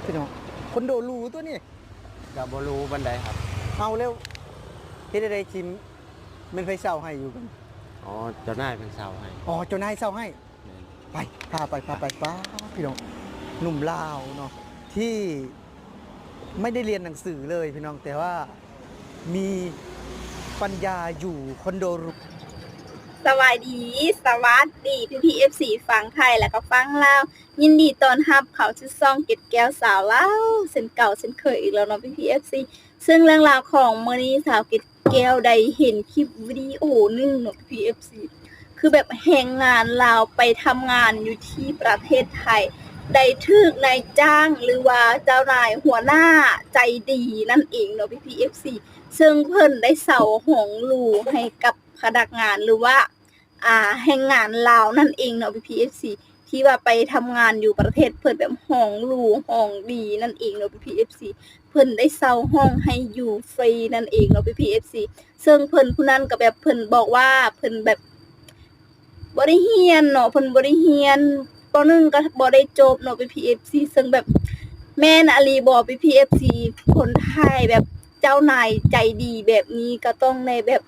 พี่น้องคอนโดหรูตัวนี้กับบรูบันไดครับเอาเร็วเฮ็ดได้ชิมมันไฟเศร้าให้อยู่กันอ๋อเจ้านายเป็นสาวให้ อ๋อเจ้านายเศร้าให้ไปพาไปป้าพี่น้องหนุ่มลาวเนาะที่ไม่ได้เรียนหนังสือเลยพี่น้องแต่ว่ามีปัญญาอยู่คอนโดหรูสวัสดีพี่เอฟซีฟังไทยแล้วก็ฟังลาวยินดีต้อนรับเขาชื่อซ่องเก็ดแก้วสาวลาวเส้นเก่าเส้นเคยอีกแล้วเนาะพี่เอฟซีซึ่งเรื่องราวของมื้อนี้สาวเก็ดแก้วได้เห็นคลิปวิดีโอนึงเนาะพี่เอฟซีคือแบบแรงงานลาวไปทำงานอยู่ที่ประเทศไทยได้ถูกนายจ้างหรือว่าเจ้านายหัวหน้าใจดีนั่นเองเนาะพี่เอฟซีซึ่งเพิ่นได้เสาหองลูให้กับพนักงานหรือว่าแรงงานลาวนั่นเองเนาะ PPFC ที่ว่าไปทำงานอยู่ประเทศเพิ่นแบบห้องหรูห้องดีนั่นเองเนาะ PPFC เพิ่นได้เช่าห้องให้อยู่ฟรีนั่นเองเนาะ PPFC ซึ่งเพิ่นผู้นั้นก็แบบเพิ่นบอกว่าเพิ่นแบบบ่ได้เรียนเนาะเพิ่นบ่ได้เรียนป .1 ก็บ่ได้จบเนาะ PPFC ซึ่งแบบแม่นอลีบ่ PPFC คนไทยแบบเจ้านายใจดีแบบนี้ก็ต้องในแบบ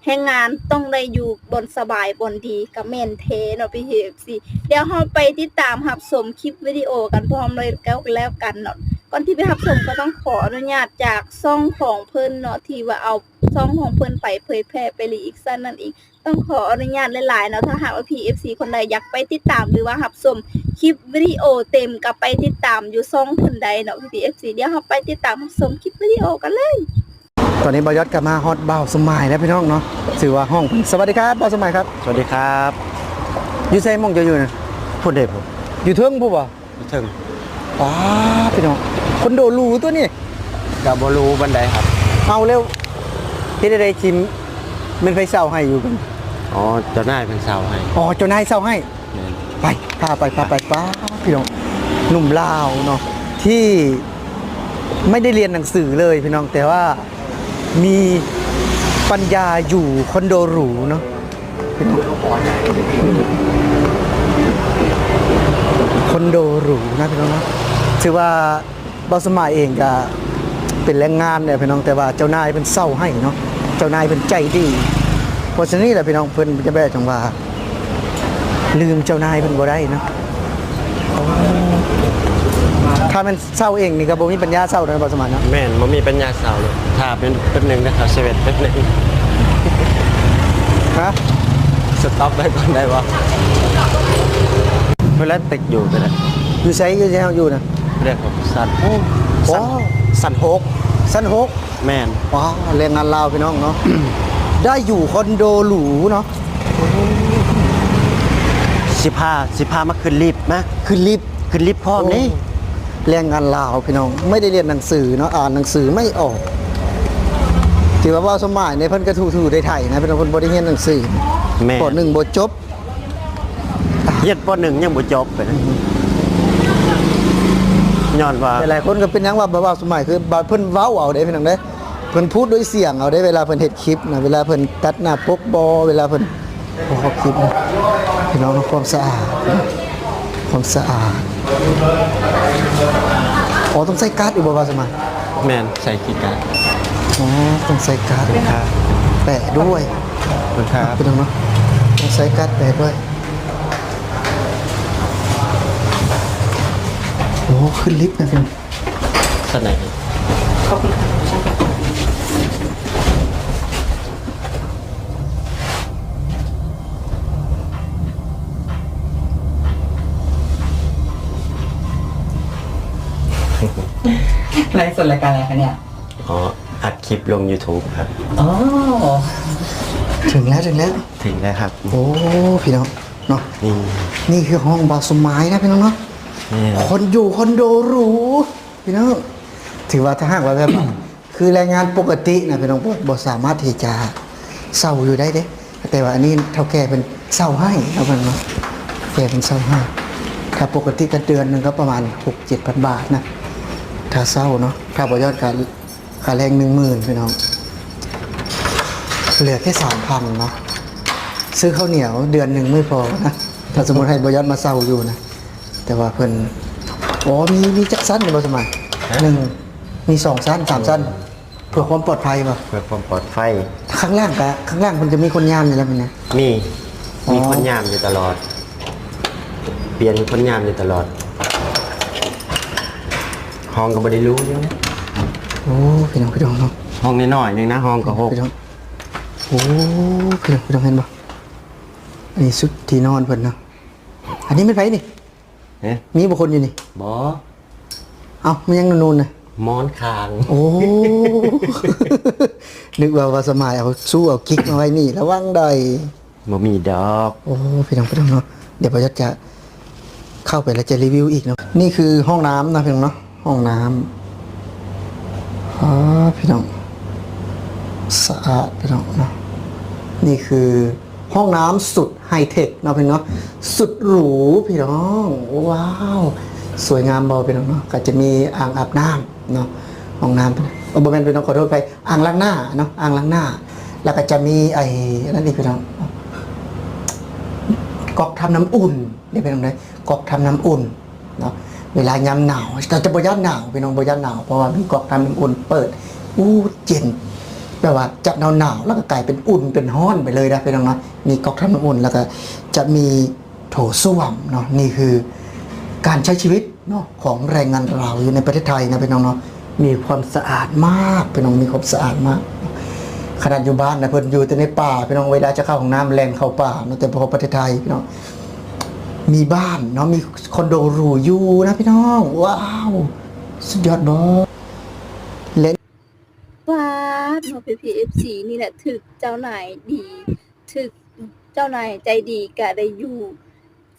แรงงานต้องได้อยู่บนสบายบนดีกับแม่นเทเนาะพี่เอฟซีเดี๋ยวเราไปติดตามรับชมคลิปวิดีโอกันพร้อมเลยแล้วกันเนาะก่อนที่ไปรับชมก็ต้องขออนุญาตจากช่องของเพิ่นเนาะที่ว่าเอาช่องของเพิ่นไปเผยแพร่ไปรีอีกซั่นนั่นเองต้องขออนุญาตหลายๆเนาะถ้าหากว่า PFC คนใดอยากไปติดตามหรือว่ารับชมคลิปวิดีโอเต็มก็ไปติดตามอยู่ช่องเพิ่นใดเนาะ PFC เดี๋ยวเราไปติดตามรับชมคลิปวิดีโอกันเลยตอนนี้บอยอดกลับมาฮอตเบาสมัยแล้วพี่น้องเนาะถือว่าห้องสวัสดีครับเบาสมัยครับสวัสดีครับอยู่ไสมองจะอยู่นะพูดเด็กผมอยู่เทิงผู้บ่อยู่ถึงป้าพี่น้องคอนโดหรูตัวนี้กับบรูบันไดครับเอาเร็วเฮ็ดได้ชิมมันไฟเศร้าให้อยู่กันอ๋อเจ้านายเป็นสาวให้อ๋อเจ้านายเศร้าให้ไปพาไปป้าพี่น้องหนุ่มลาวเนาะที่ไม่ได้เรียนหนังสือเลยพี่น้องแต่ว่ามีปัญญาอยู่คอนโดหรูเนาะคอนโดหรูนะพี่น้องนะถือว่าบอสมาเองก็เป็นแรงงานเนี่ยพี่น้องแต่ว่าเจ้านายเป็นเศร้าให้เนาะเจ้านายเป็นใจดีเพราะฉะนั้นแหละพี่น้องเพิ่นจะแบบจังว่าลืมเจ้านายเพิ่นบ่ได้เนาะถ้ามันเศร้าเองนี่ก็บ่มีปัญญาเศร้าในบอสมาเนาะแม่นบ่มีปัญญาสาวเลยถ้าเป็นเป็นหนึ่งนะครับเซเว่นเป็นหนึ่งฮะสต็อปได้ก่อนได้บ่เวลาติดอยู่ก็ได้อยู่ไสอยู่นะเรียกผมสันสันโฮกสันโฮกแม่นว้าแรงงานลาวพี่น้องเนาะ ได้อยู่คอนโดหรูเนาะ15มาขึ้นลิฟต์นะขึ้นลิฟต์พร้อมนี่แรงงานลาวพี่น้องไม่ได้เรียนหนังสือเนาะอ่านหนังสือไม่ออกถือว่าสมัยในเพิ่นก็ถูได้ไทยนะพี่น้องเพิ่นบ่ได้เรียนหนังสือป.1 บ่จบเรียนป.1ยังบ่จบไปนะย้อนว่าหลายคนก็เป็นหยังว่าสมัยคือเพิ่นเว้าเอาเด้พี่น้องเด้เพิ่นพูดด้วยเสียงเอาได้เวลาเพิ่นเฮ็ดคลิปนะเวลาเพิ่นตัดหน้าปกบ่เวลาเพิ่นคลิปพี่น้องความสะอาดอ๋อต้องใส่การ์ดอีกบ่สมัยแม่นใส่คีย์การ์ดอ๋อต้องใส่การ์ดครับแปะด้วยครับพี่น้องเนาะต้องใส่การ์ดแปะด้วยโอ้ขึ้นลิฟต์นะพี่สไหนขอบคุณค่ะไลฟ์สดรายการอะไรคะเนี่ยอ๋ออัดคลิปลง YouTube ครับอ๋อถึงแล้วครับโอ้พี่น้องเนาะนี่คือห้องบาสมัยนะพี่น้องเนาะคนอยู่คอนโดหรูพี่น้องถือว่าถ้าหากว่าแบบคือแรงงานปกตินะพี่น้องบ่สามารถที่จะเศร้าอยู่ได้เด้แต่ว่าอันนี้เท่าแก่เป็นเศร้าให้นะพี่น้องแกเป็นเศร้าให้ถ้าปกติกันเดือนนึงก็ประมาณ 6-7,000 บาทนะถ้าเศร้าเนาะถ้าบ่ยอดค่าแรง 10,000 พี่น้องเหลือแค่ 3,000 เนาะซื้อข้าวเหนียวเดือนนึงไม่พอนะถ้าสมมุติให้บ่ยอดมาเศร้าอยู่นะแต่ว่าเพิ่น อ๋อมีจักสั้นในบ่สมัยหนึ่งมี2สั้น3สั้นเพื่อความปลอดภัยป่ะ เพื่อความปลอดภัย ข้างล่างมันจะมีคนยามอยู่แล้วมันนะ มี อ๋อ มีคนยามอยู่ตลอด เปลี่ยนคนยามอยู่ตลอด ห้องก็บ่ได้รู้อยู่นะ โอ้พี่น้องเนาะ ห้องน้อยๆนึงนะห้องก็6 พี่น้องโอ้พี่น้องเห็นป่ะอันนี้สุดที่นอนเพิ่นเนาะอันนี้ไม่ไผนี่ เอ๊ะ มีบุคคลอยู่นี่ บ่ เอ้ามันยังนูนๆน่ะ หมอนคาง โอ้ นึกว่าสมัยเอาสู้เอากิ๊กมาไว้นี่ระวังใด บ่มีดอก โอ้พี่น้องเนาะเดี๋ยวพอยศจะเข้าไปแล้วจะรีวิวอีกเนาะนี่คือห้องน้ำนะพี่น้องเนาะห้องน้ำอ๋อพี่น้องสะอาดพี่น้องเนาะนี่คือห้องน้ำสุดไฮเทคเนาะพี่น้องเนาะสุดหรูพี่น้องว้าวสวยงามบอพี่น้องเนาะก็จะมีอ่างอาบน้ำเนาะห้องน้ำบริเวณพี่น้องขอโทษไปอ่างล้างหน้าเนาะอ่างล้างหน้า แล้วก็จะมีไอ้นั่นอีกพี่น้อง ก๊อกทำน้ำอุ่นนี่เป็นตรงไหนก๊อกทำน้ำอุ่นเนาะเวลายามหนาวจะบ่ย่านหนาวพี่น้องบ่ย่านหนาวเพราะว่ามีก๊อกทำน้ำอุ่นเปิดเย็นแปลว่าจะหนาวแล้วก็กลายเป็นอุ่นเป็นร้อนไปเลยนะพี่น้องเนาะมีก๊อกทำน้ำอุ่นแล้วก็จะมีโถส้วมเนาะนี่คือการใช้ชีวิตเนาะของแรงงานเราอยู่ในประเทศไทยนะพี่น้องเนาะมีความสะอาดมากพี่น้องมีความสะอาดมากขนาดอยู่บ้านนะเพิ่นอยู่แต่ในป่าพี่น้องเวลาจะเข้าห้องน้ำแล่นเข้าป่าเนาะแต่พอประเทศไทยพี่น้องมีบ้านเนาะมีคอนโดหรูอยู่นะพี่น้องว้าวสุดยอดบ่เล่น ว้าดเนาะ PPFC นี่แหละถึกเจ้านายดีถึกเจ้านายใจดีก็ได้อยู่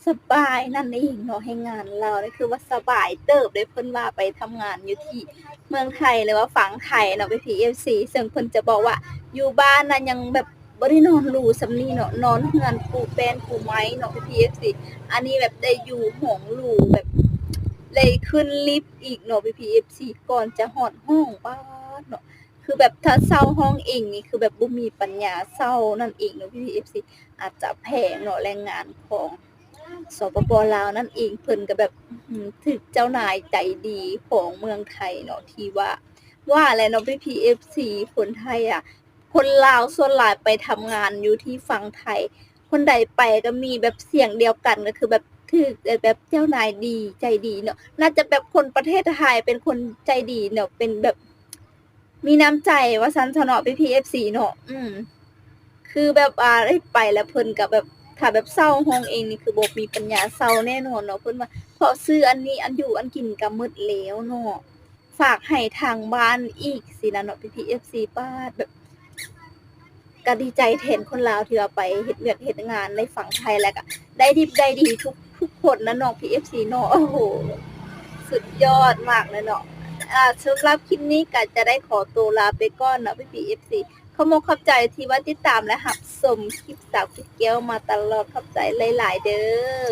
สบายนั่นเองเนาะให้งานเรานี่คือว่าสบายเติบได้เพิ่นว่าไปทำงานอยู่ที่เมืองไทยหรือว่าฝั่งไทยเนาะ PPFC ซึ่งเพิ่นจะบอกว่าอยู่บ้านน่ะยังแบบบ่ได้นอนหรูสำนี้เนาะนอนเรือนปูแป้นปูไม้เนาะ PPFC อันนี้แบบได้อยู่ห้องหรูแบบได้ขึ้นลิฟต์อีกเนาะ PPFC ก่อนจะฮอดห้องป๊าดเนาะคือแบบถ้าเช่าห้องเองนี่คือแบบบ่มีปัญญาเช่านั่นเองเนาะ PPFC อาจจะแพงเนาะแรงงานของสปป.ลาวนั่นเองเพิ่นก็แบบถึกเจ้านายใจดีของเมืองไทยเนาะที่ว่าอะไรเนาะ PPFC คนไทยอ่ะคนลาวส่วนหลายไปทำงานอยู่ที่ฝั่งไทยคนใดไปก็มีแบบเสียงเดียวกันก็คือแบบถึกแบบเจ้านายดีใจดีเนาะน่าจะแบบคนประเทศไทยเป็นคนใจดีเนาะเป็นแบบมีน้ำใจว่าซั่นซะเนาะ PPFC เนาะคือแบบได้ไปแล้วเพิ่นก็แบบถ้าแบบเช่าห้องเองนี่คือบ่มีปัญญาเช่าแน่นอนเนาะเพิ่นว่าเพราะซื้ออันนี้อันอยู่อันกินก็หมดแล้วเนาะฝากให้ทางบ้านอีกสินะเนาะ PPFC ป้าดแบบก็ดีใจแทนคนลาวที่ว่าไปเฮ็ดเวียกเฮ็ดงานในฝั่งไทยแล้วก็ได้ดิบได้ดีทุกคนนะเนาะ PFC เนาะโอ้โหสุดยอดมากเลยเนาะสำหรับคลิปนี้ก็จะได้ขอตัวลาไปก่อนเนาะ PFC ขอบคุณขอบใจที่ว่าติดตามและรับชมคลิปสาวกิ๊กแก้วมาตลอดขอบใจหลายๆเด้อ